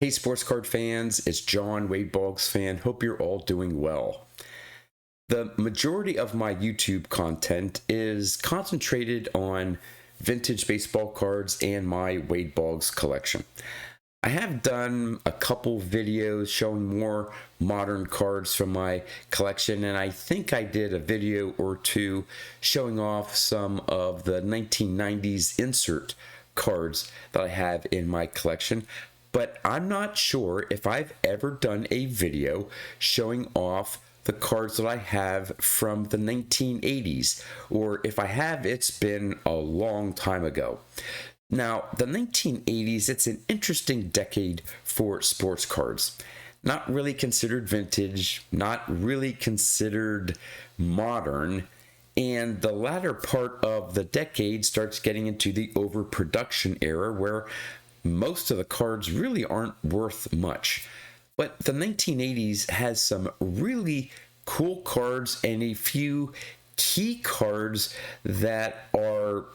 Hey sports card fans, it's John, Boggs fan. Hope you're all doing well. The majority of my YouTube content is concentrated on vintage baseball cards and my Boggs collection. I have done a couple videos showing more modern cards from my collection, and I think I did a video or two showing off some of the 1990s insert cards that I have in my collection. But I'm not sure if I've ever done a video showing off the cards that I have from the 1980s, or if I have, it's been a long time ago. Now, the 1980s, it's an interesting decade for sports cards. Not really considered vintage, not really considered modern, and the latter part of the decade starts getting into the overproduction era where most of the cards really aren't worth much. But the 1980s has some really cool cards and a few key cards that are,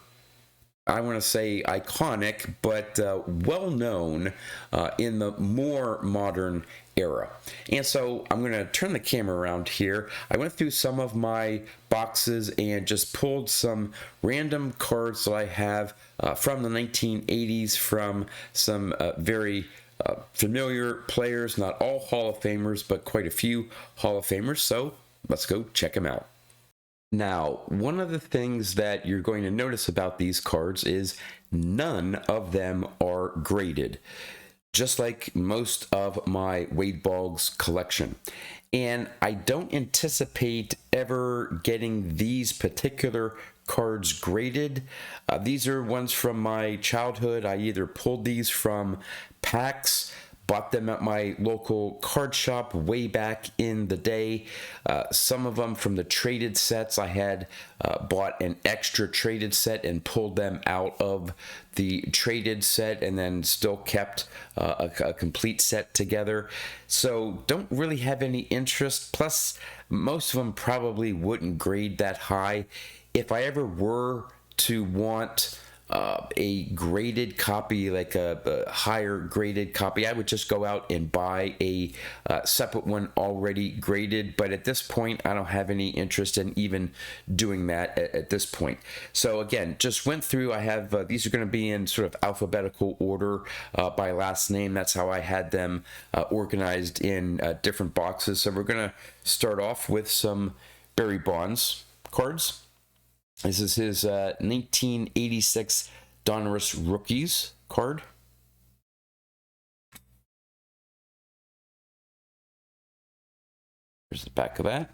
I want to say, iconic, but well known in the more modern era. And so I'm going to turn the camera around here. I went through some of my boxes and just pulled some random cards that I have from the 1980s from some very familiar players, not all Hall of Famers, but quite a few Hall of Famers. So let's go check them out. Now, one of the things that you're going to notice about these cards is none of them are graded, just like most of my Boggs collection. And I don't anticipate ever getting these particular cards graded. These are ones from my childhood. I either pulled these from packs, bought them at my local card shop way back in the day. Some of them from the traded sets. I had bought an extra traded set and pulled them out of the traded set and then still kept a complete set together. So don't really have any interest. Plus, most of them probably wouldn't grade that high. If I ever were to want a graded copy, like a higher graded copy, I would just go out and buy a separate one already graded. But at this point, I don't have any interest in even doing that at this point. So again, just went through. I have these are going to be in sort of alphabetical order by last name. That's how I had them organized in different boxes. So we're going to start off with some Barry Bonds cards. This is his 1986 Donruss Rookies card. Here's the back of that.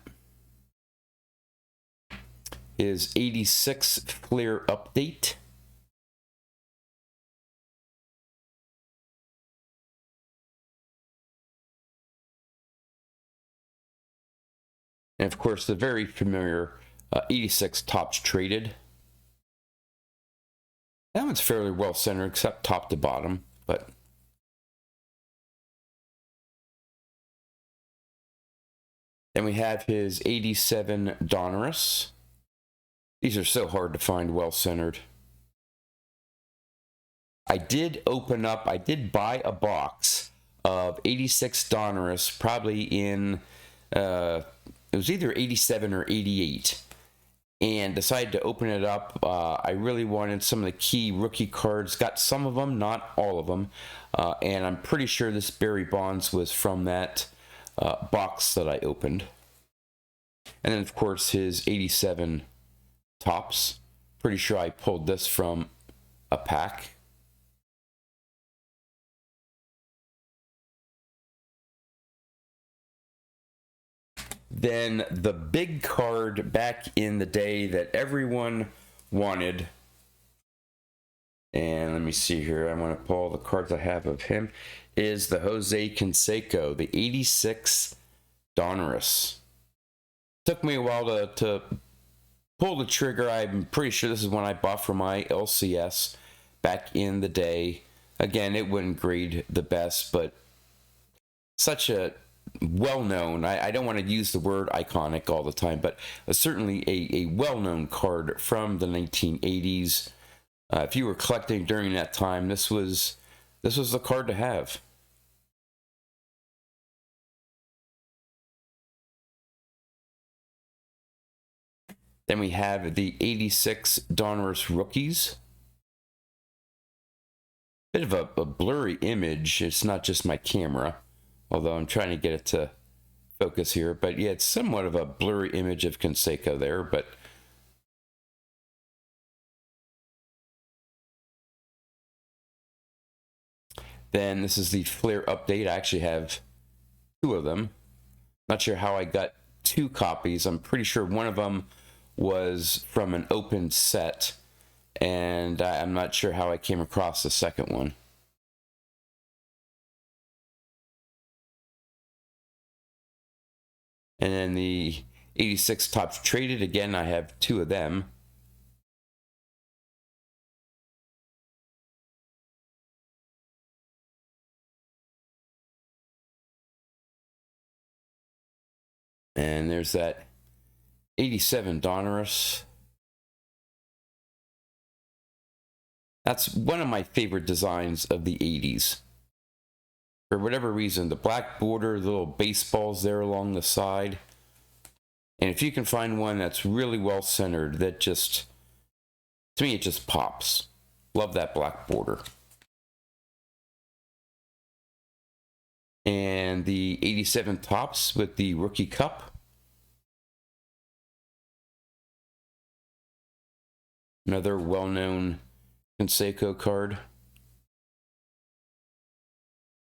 His 86 Flair Update. And of course, the very familiar 86 Topps Traded. That one's fairly well centered, except top to bottom. But then we have his 87 Donruss. These are so hard to find well centered. I did buy a box of 86 Donruss, probably in it was either 87 or 88. And decided to open it up. I really wanted some of the key rookie cards. Got some of them, not all of them. And I'm pretty sure this Barry Bonds was from that box that I opened. And then, of course, his 87 Topps. Pretty sure I pulled this from a pack. Then the big card back in the day that everyone wanted, and let me see here, I want to pull all the cards I have of him, is the Jose Canseco, the 86 Donruss. Took me a while to pull the trigger. I'm pretty sure this is one I bought for my LCS back in the day. Again, it wouldn't grade the best, but such a well-known, I don't want to use the word iconic all the time, but certainly a well-known card from the 1980s. If you were collecting during that time, this was the card to have. Then we have the 86 Donruss rookies. Bit of a blurry image. It's not just my camera, although I'm trying to get it to focus here. But yeah, it's somewhat of a blurry image of Canseco there, but then this is the Flair update. I actually have 2 of them. Not sure how I got 2 copies. I'm pretty sure one of them was from an open set, and I'm not sure how I came across the second one. And then the 86 Topps Traded, again, I have 2 of them. And there's that 87 Donruss. That's one of my favorite designs of the 80s. For whatever reason, the black border, the little baseballs there along the side. And if you can find one that's really well centered, that just, to me, it just pops. Love that black border. And the 87 Topps with the Rookie Cup. Another well-known Canseco card.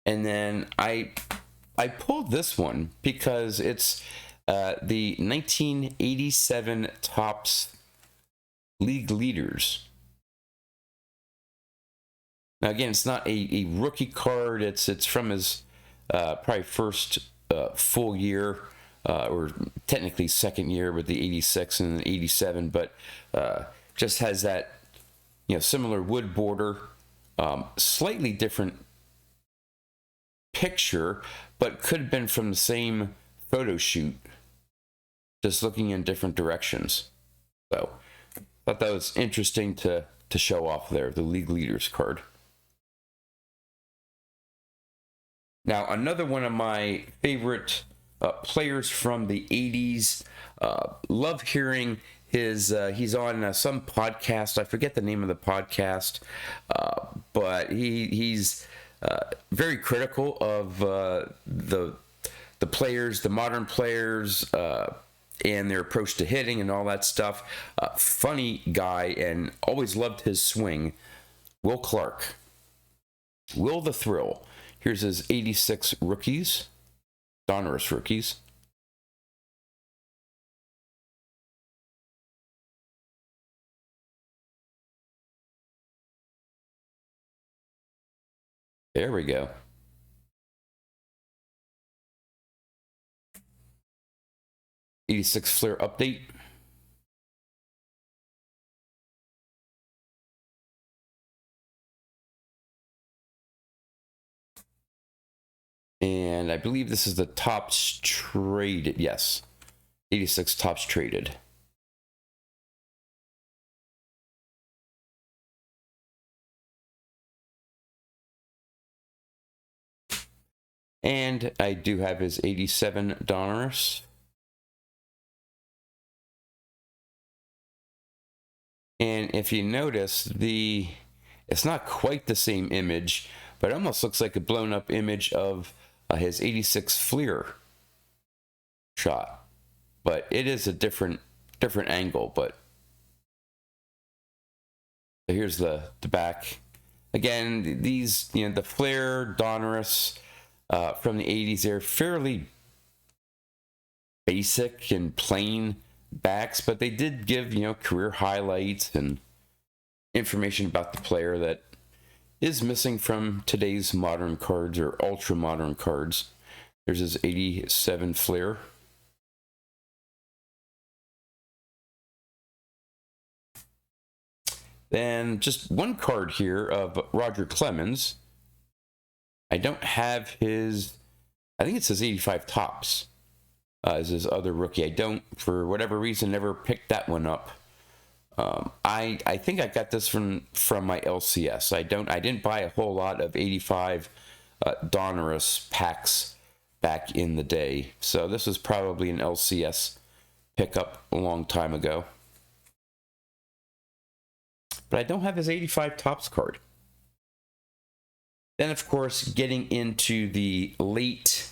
And then I pulled this one because it's the 1987 Topps League Leaders. Now again, it's not a rookie card. It's from his probably first full year, or technically second year with the 86 and the 87, but just has that, you know, similar wood border, slightly different picture, but could have been from the same photo shoot, just looking in different directions. So I thought that was interesting to show off there, the League Leaders card. Now, another one of my favorite players from the 80s. Love hearing his, he's on some podcast. I forget the name of the podcast, but he's very critical of the players, the modern players, and their approach to hitting and all that stuff. Funny guy, and always loved his swing. Will Clark. Will the Thrill. Here's his 86 rookies, Donruss rookies. There we go. '86 Flair update. And I believe this is the Topps Traded. Yes. 86 Topps Traded. And I do have his 87 Donruss. And if you notice, it's not quite the same image, but it almost looks like a blown up image of his 86 Fleer shot. But it is a different angle. But here's the back. Again, these, you know, the Flair, Donruss from the 80s, they're fairly basic and plain backs, but they did give, you know, career highlights and information about the player that is missing from today's modern cards or ultra modern cards. There's his 87 Flair. Then just one card here of Roger Clemens. I don't have his, I think it says 85 Topps as his other rookie. I don't, for whatever reason, never picked that one up. I think I got this from my LCS. I didn't buy a whole lot of 85 Donruss packs back in the day, so this was probably an LCS pickup a long time ago. but I don't have his 85 Topps card. Then, of course, getting into the late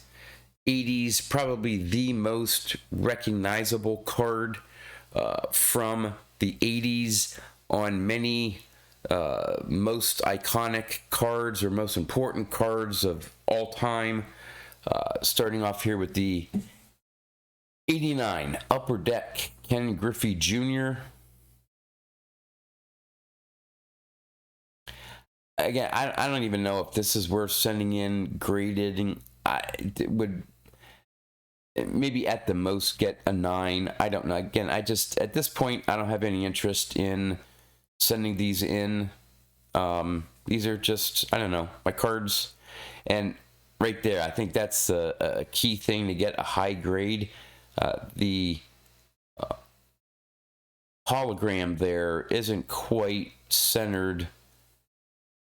80s, probably the most recognizable card from the 80s on many most iconic cards or most important cards of all time. Starting off here with the 89 Upper Deck Ken Griffey Jr. Again, I don't even know if this is worth sending in graded. It would maybe at the most get a 9. I don't know. Again, I just, at this point, I don't have any interest in sending these in. These are just, I don't know, my cards. And right there, I think that's a key thing to get a high grade. The hologram there isn't quite centered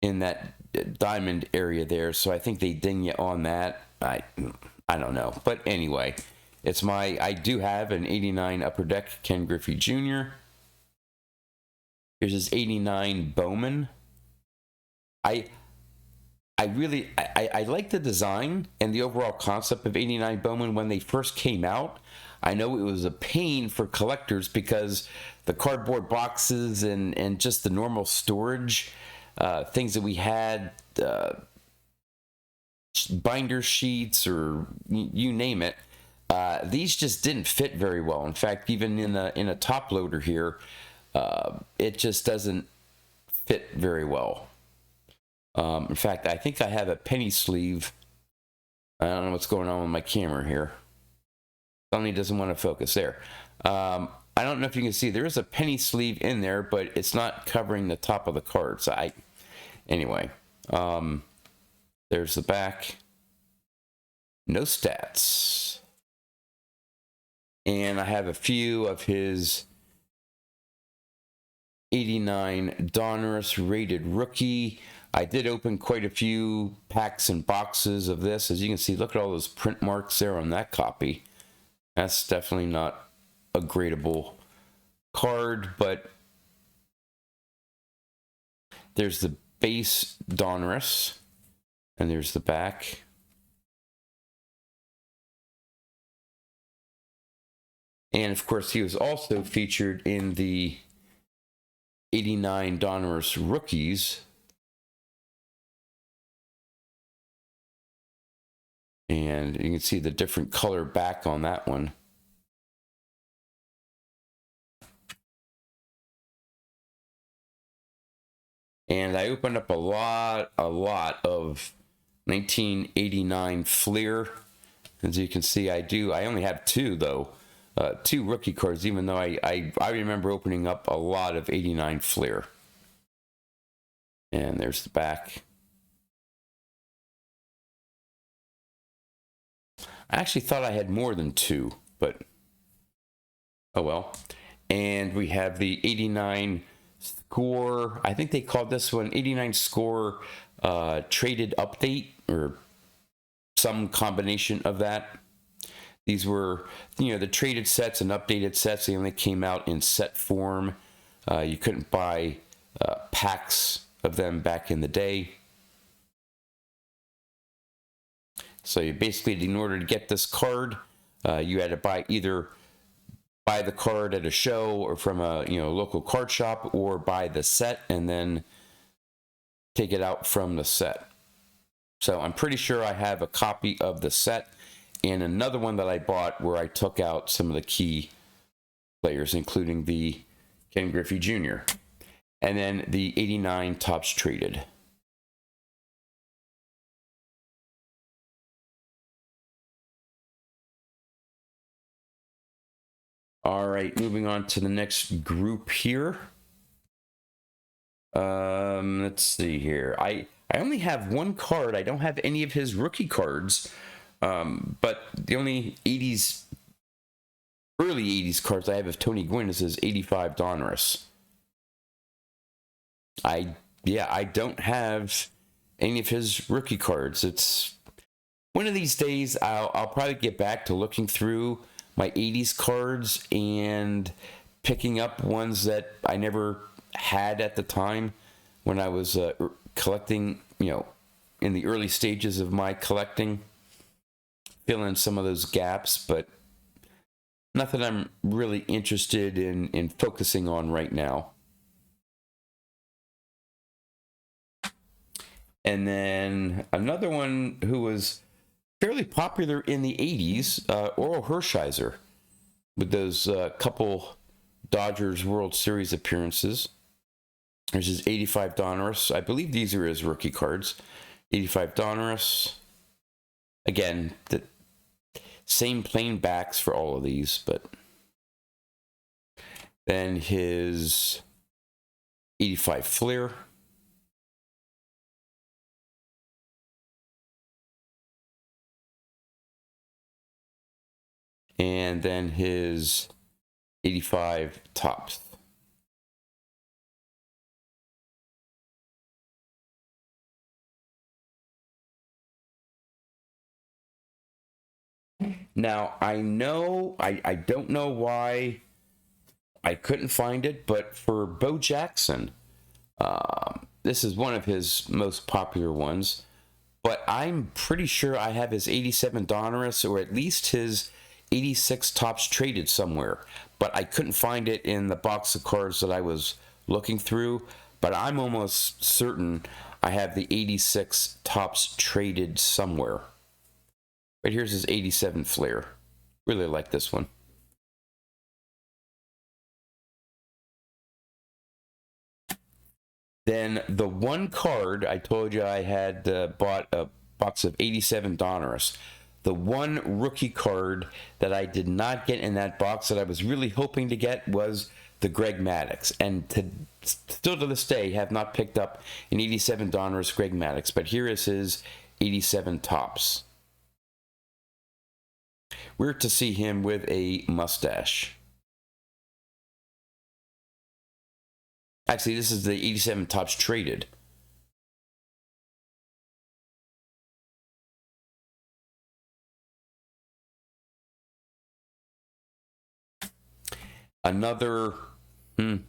in that diamond area there, so I think they ding you on that. I don't know, but anyway, it's I do have an 89 Upper Deck Ken Griffey Jr. Here's his 89 Bowman. I like the design and the overall concept of 89 Bowman when they first came out. I know it was a pain for collectors because the cardboard boxes and just the normal storage things that we had, binder sheets or you name it, these just didn't fit very well. In fact, even in a top loader here, it just doesn't fit very well. In fact, I think I have a penny sleeve. I don't know what's going on with my camera here. Suddenly doesn't want to focus there. I don't know if you can see, there is a penny sleeve in there, but it's not covering the top of the card. So anyway, there's the back. No stats. And I have a few of his 89 Donruss rated rookie. I did open quite a few packs and boxes of this. As you can see, look at all those print marks there on that copy. That's definitely not a gradable card, but there's the base Donruss, and there's the back. And of course, he was also featured in the 89 Donruss rookies. And you can see the different color back on that one. And I opened up a lot of 1989 Fleer. As you can see, I only have two, though. Two rookie cards, even though I remember opening up a lot of 89 Fleer. And there's the back. I actually thought I had more than two, but oh well. And we have the 89 Score. I think they called this one 89 Score Traded Update, or some combination of that. These were, the traded sets and updated sets. They only came out in set form. You couldn't buy packs of them back in the day. So you basically, in order to get this card, you had to either buy the card at a show or from a local card shop, or buy the set and then take it out from the set. So I'm pretty sure I have a copy of the set and another one that I bought where I took out some of the key players, including the Ken Griffey Jr. and then the 89 Topps Traded. All right, moving on to the next group here. Let's see here. I only have one card. I don't have any of his rookie cards. But the only early 80s cards I have of Tony Gwynn is his 85 Donruss. I don't have any of his rookie cards. It's one of these days I'll probably get back to looking through my 80s cards and picking up ones that I never had at the time when I was collecting, in the early stages of my collecting, fill in some of those gaps, but nothing I'm really interested in focusing on right now. And then another one who was fairly popular in the 80s, Orel Hershiser, with those couple Dodgers World Series appearances. There's his 85 Donruss. I believe these are his rookie cards. 85 Donruss. Again, the same plain backs for all of these, but then his 85 Flair. And then his 85 Topps. Now, I don't know why I couldn't find it, but for Bo Jackson, this is one of his most popular ones, but I'm pretty sure I have his 87 Donruss, or at least his 86 Topps traded somewhere, but I couldn't find it in the box of cards that I was looking through, but I'm almost certain I have the 86 Topps traded somewhere. But here's his 87 Flair. Really like this one. Then the one card I told you I had bought a box of 87 Donruss. The one rookie card that I did not get in that box that I was really hoping to get was the Greg Maddux. And still to this day, have not picked up an 87 Donruss Greg Maddux. But here is his 87 Topps. Weird to see him with a mustache. Actually, this is the 87 Topps traded. Another, you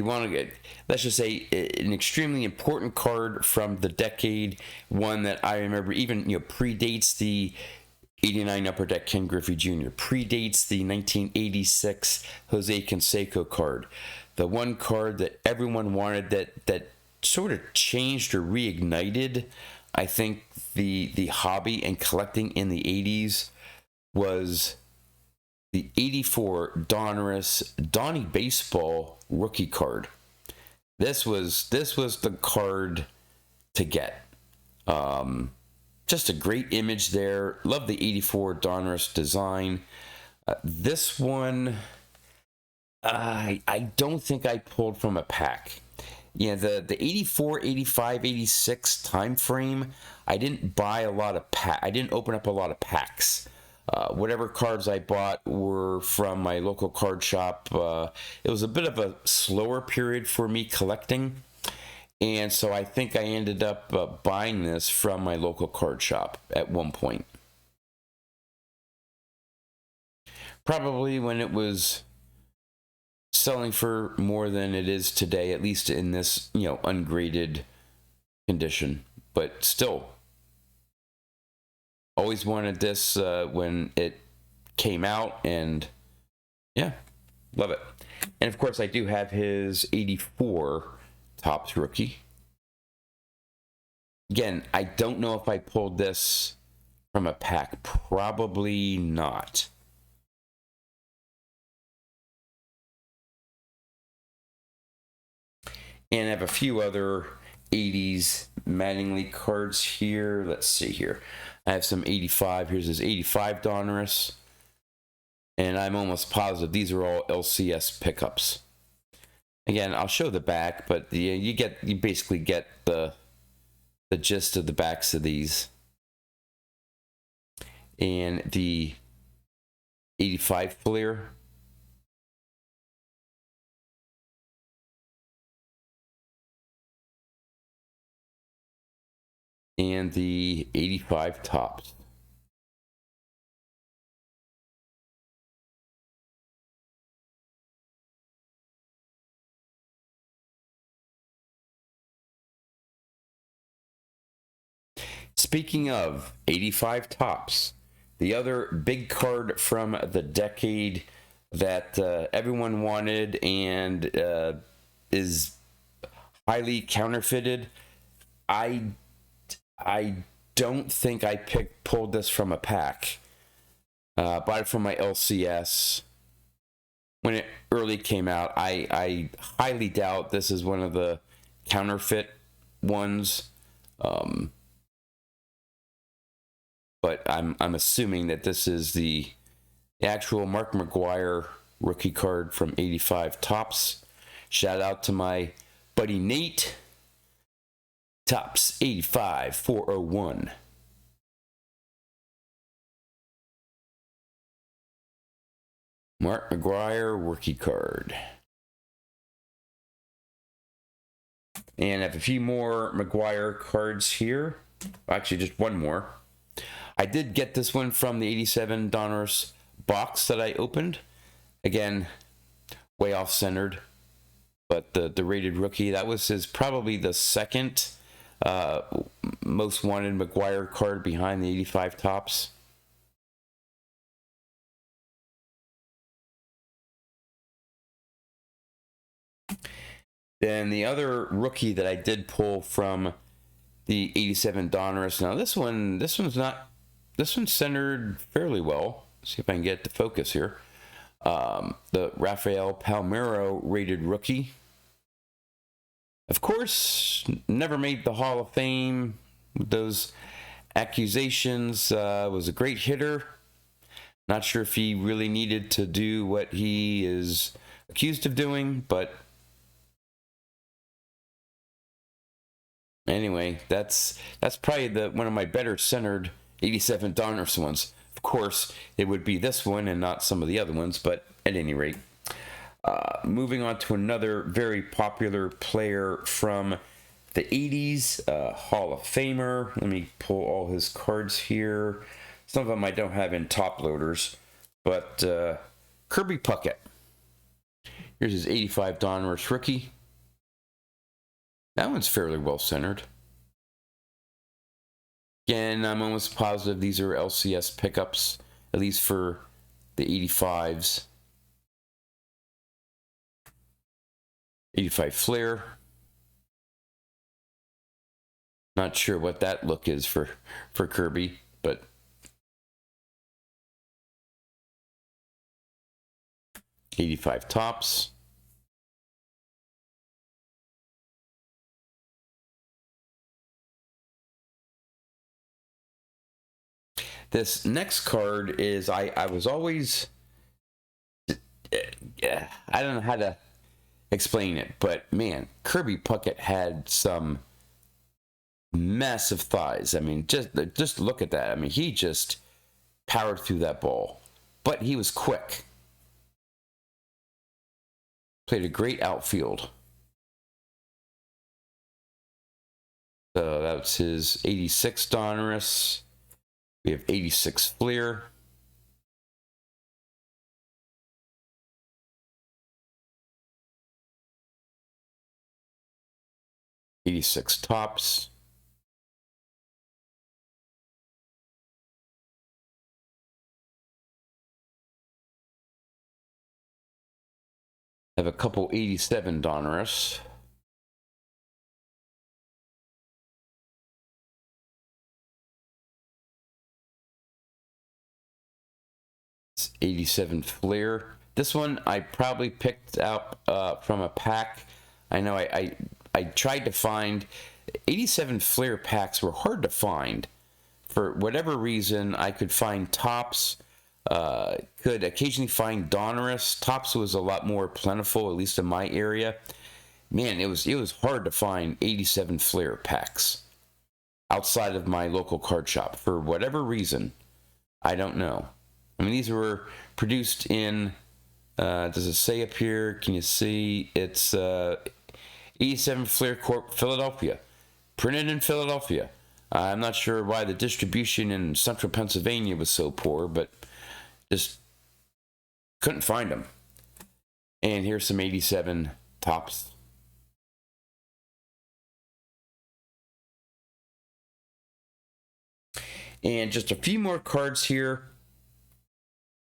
want to get, let's just say, an extremely important card from the decade. One that I remember even, predates the 89 Upper Deck Ken Griffey Jr., predates the 1986 Jose Canseco card. The one card that everyone wanted that sort of changed or reignited, I think, the hobby and collecting in the 80s was the 84 Donruss Donnie Baseball rookie card. This was the card to get. Just a great image there. Love the 84 Donruss design. This one, I don't think I pulled from a pack. Yeah, the 84, 85, 86 time frame, I didn't buy a lot of I didn't open up a lot of packs. Whatever cards I bought were from my local card shop. It was a bit of a slower period for me collecting. And so I think I ended up buying this from my local card shop at one point. Probably when it was selling for more than it is today, at least in this, ungraded condition. But still, always wanted this when it came out, and yeah, love it. And of course, I do have his 84 Topps rookie. Again, I don't know if I pulled this from a pack. Probably not. And I have a few other 80s Mattingly cards here. Let's see here. I have some 85. Here's his 85 Donruss. And I'm almost positive these are all LCS pickups. Again, I'll show the back, but you basically get the gist of the backs of these. And the 85 Flair. And the 85 Topps. Speaking of 85 tops, the other big card from the decade that everyone wanted and is highly counterfeited. I don't think I pulled this from a pack. Bought it from my LCS when it early came out. I highly doubt this is one of the counterfeit ones. But I'm assuming that this is the actual Mark McGwire rookie card from 85 tops. Shout out to my buddy Nate. Tops 85 401. Mark McGwire rookie card. And I have a few more McGwire cards here. Actually, just one more. I did get this one from the 87 Donruss box that I opened. Again, way off centered. But the rated rookie, that was probably the second most wanted McGwire card behind the 85 tops. Then the other rookie that I did pull from the 87 Donruss. Now this one's centered fairly well. Let's see if I can get it to focus here. The Rafael Palmeiro rated rookie. Of course, never made the Hall of Fame with those accusations. Was a great hitter. Not sure if he really needed to do what he is accused of doing, but anyway, that's probably one of my better centered 87 Donruss ones. Of course, it would be this one and not some of the other ones, but at any rate. Moving on to another very popular player from the 80s, Hall of Famer. Let me pull all his cards here. Some of them I don't have in top loaders, but Kirby Puckett. Here's his 85 Donruss rookie. That one's fairly well centered. Again, I'm almost positive these are LCS pickups, at least for the 85s. 85 Flair. Not sure what that look is for Kirby, but '85 tops. This next card is I was always I don't know how to explain it, but man, Kirby Puckett had some massive thighs. I mean, just look at that. I mean, he just powered through that ball, but he was quick. Played a great outfield. So that's his 86 Donruss. We have 86 Fleer. '86 tops. I have a couple 87 Donruss. It's 87 Flair. This one I probably picked up from a pack. I know I tried to find 87 Flair packs were hard to find. For whatever reason, I could find tops. Could occasionally find Donruss. Tops was a lot more plentiful, at least in my area. Man, it was hard to find 87 Flair packs outside of my local card shop for whatever reason. I don't know. I mean, these were produced in. Does it say up here? Can you see? It's 87 Flair Corp, Philadelphia, printed in Philadelphia. I'm not sure why the distribution in central Pennsylvania was so poor, but just couldn't find them. And here's some 87 tops. And just a few more cards here.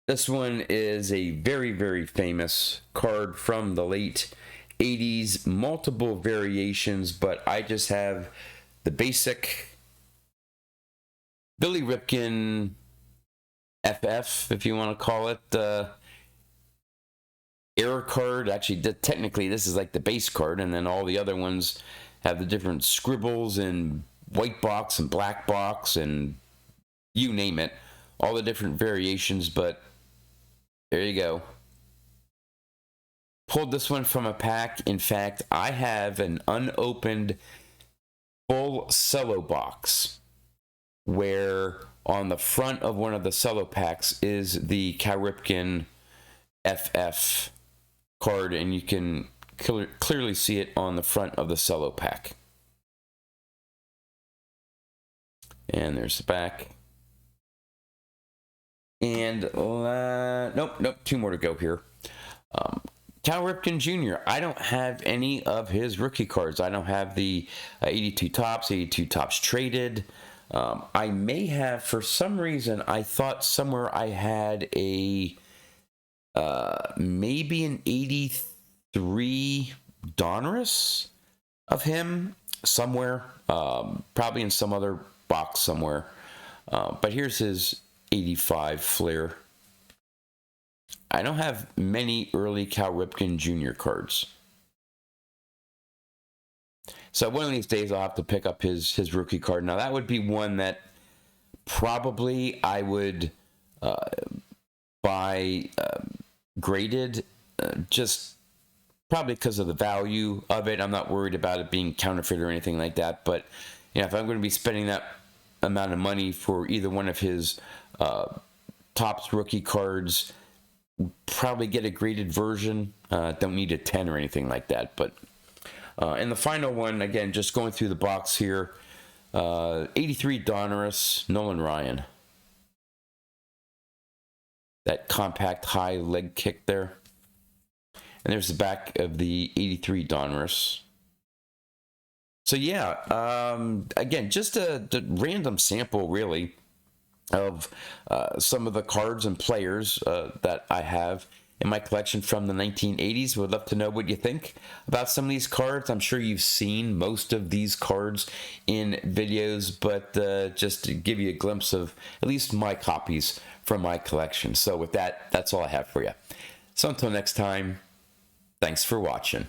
This one is a very, very famous card from the late 80s. Multiple variations, but I just have the basic Billy Ripken FF, if you want to call it, error card. Actually, technically, this is like the base card, and then all the other ones have the different scribbles and white box and black box and you name it, all the different variations. But there you go. Pulled this one from a pack. In fact, I have an unopened full cello box where on the front of one of the cello packs is the Cal Ripken FF card, and you can clearly see it on the front of the cello pack. And there's the back. And nope, two more to go here. Cal Ripken Jr. I don't have any of his rookie cards. I don't have the 82 Topps traded. I may have, for some reason, I thought somewhere I had a maybe an 83 Donruss of him somewhere, probably in some other box somewhere. But here's his 85 Flair. I don't have many early Cal Ripken Jr. cards. So one of these days I'll have to pick up his rookie card. Now that would be one that probably I would buy graded, just probably because of the value of it. I'm not worried about it being counterfeit or anything like that. But you know, if I'm going to be spending that amount of money for either one of his Topps rookie cards, probably get a graded version. Don't need a 10 or anything like that. But and the final one, again, just going through the box here, 83 Donruss, Nolan Ryan. That compact high leg kick there. And there's the back of the 83 Donruss. So yeah, again, just a random sample, really, of some of the cards and players that I have in my collection from the 1980s. Would love to know what you think about some of these cards. I'm sure you've seen most of these cards in videos, but just to give you a glimpse of at least my copies from my collection. So with that, that's all I have for you. So until next time, thanks for watching.